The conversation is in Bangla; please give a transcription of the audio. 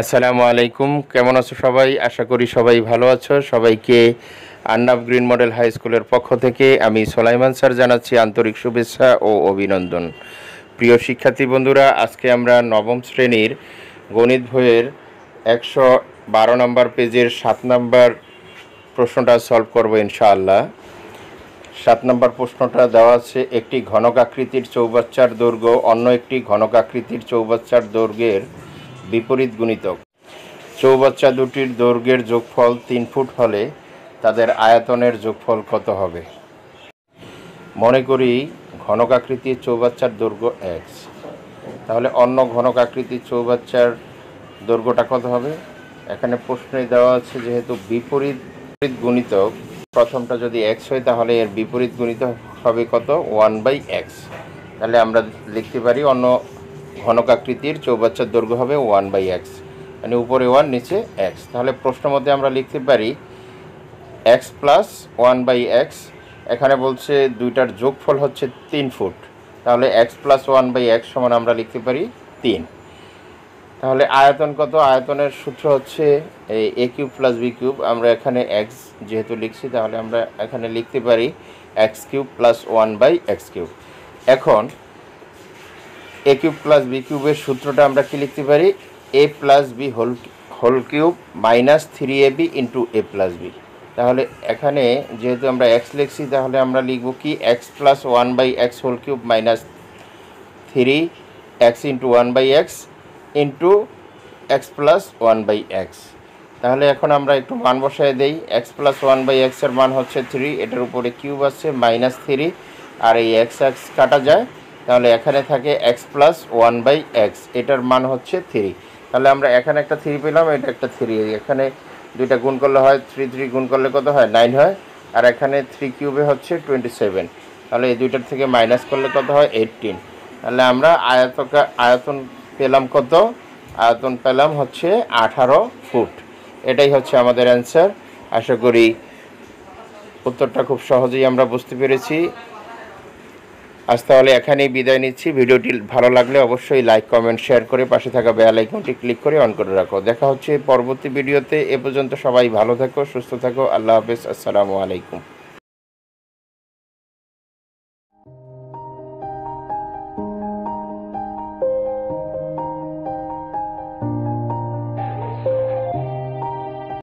আসসালামু আলাইকুম। কেমন আছো সবাই? আশা করি সবাই ভালো আছো। সবাইকে আর্নাব গ্রিন মডেল হাই স্কুলের পক্ষ থেকে আমি সোলাইমান স্যার জানাচ্ছি আন্তরিক শুভেচ্ছা ও অভিনন্দন। প্রিয় শিক্ষার্থী বন্ধুরা, আজকে আমরা নবম শ্রেণীর গণিত বইয়ের 112 নম্বর পেজের 7 নম্বর প্রশ্নটা সলভ করব ইনশাআল্লাহ। 7 নম্বর প্রশ্নটা দেওয়া আছে, একটি ঘনকাকৃতির চৌবাচ্চার দৈর্ঘ্য অন্য একটি ঘনকাকৃতির চৌবাচ্চার দৈর্ঘ্যের বিপরীত গুণিতক। চৌবাচ্চা দুটির দৈর্ঘ্যের যোগফল 3 ফুট হলে তাদের আয়তনের যোগফল কত হবে? মনে করি ঘনকাকৃতির চৌবাচ্চার দৈর্ঘ্য x, তাহলে অন্য ঘনকাকৃতির চৌবাচ্চার দৈর্ঘ্যটা কত হবে? এখানে প্রশ্নে দেওয়া আছে যেহেতু বিপরীত গুণিতক, প্রথমটা যদি x হয় তাহলে এর বিপরীত গুণিতক হবে কত? 1/x। তাহলে আমরা লিখতে পারি অন্য ঘনকাকৃতির চৌবাচ্চার দৈর্ঘ্য হবে 1/x, মানে উপরে 1 নিচে x। তাহলে প্রশ্ন মধ্যে আমরা লিখতে পারি x প্লাস 1/x। এখানে বলছে দুইটার যোগফল হচ্ছে 3 ফুট, তাহলে x প্লাস 1/x সমান আমরা লিখতে পারি 3। তাহলে আয়তন কত? আয়তনের সূত্র হচ্ছে a cube plus b cube. আমরা এখানে x যেহেতু লিখছি তাহলে আমরা এখানে লিখতে পারি x cube plus 1/x cube. এখন a কিউব প্লাস b কিউবের সূত্রটা আমরা কি লিখতে পারি? a plus b whole cube minus 3ab into a plus b। তাহলে এখানে যেহেতু আমরা x লিখছি তাহলে আমরা লিখব কি x plus 1/x whole cube minus 3x into 1/x into x plus 1/x। তাহলে এখন আমরা একটু মান বসায় দেই। x প্লাস 1/x এর মান হচ্ছে 3, এটার উপরে কিউব আছে মাইনাস 3, আর এই x কাটা যায়, তাহলে এখানে থাকে x প্লাস 1/x, এটার মান হচ্ছে 3। তাহলে আমরা এখানে একটা 3 পেলাম, এটা একটা 3, এখানে দুইটা গুণ করলে হয় 3 গুণ করলে কত হয়? 9 হয়, আর এখানে 3 কিউবে হচ্ছে 27। তাহলে এই দুইটার থেকে মাইনাস করলে কত হয়? 18। তাহলে আমরা আয়তন পেলাম কত? আয়তন পেলাম হচ্ছে 18 ফুট। এটাই হচ্ছে আমাদের অ্যান্সার। আশা করি উত্তরটা খুব সহজেই আমরা বুঝতে পেরেছি। আজ তাহলে এখানেই বিদায় নিচ্ছি। ভিডিওটি ভালো লাগলে অবশ্যই লাইক, কমেন্ট, শেয়ার করে পাশে থাকা বেল আইকনটি ক্লিক করে অন করে রাখো। দেখা হচ্ছে পরবর্তী ভিডিওতে। এ পর্যন্ত সবাই ভালো থাকো, সুস্থ থাকো। আল্লাহ হাফেজ। আসসালামু আলাইকুম।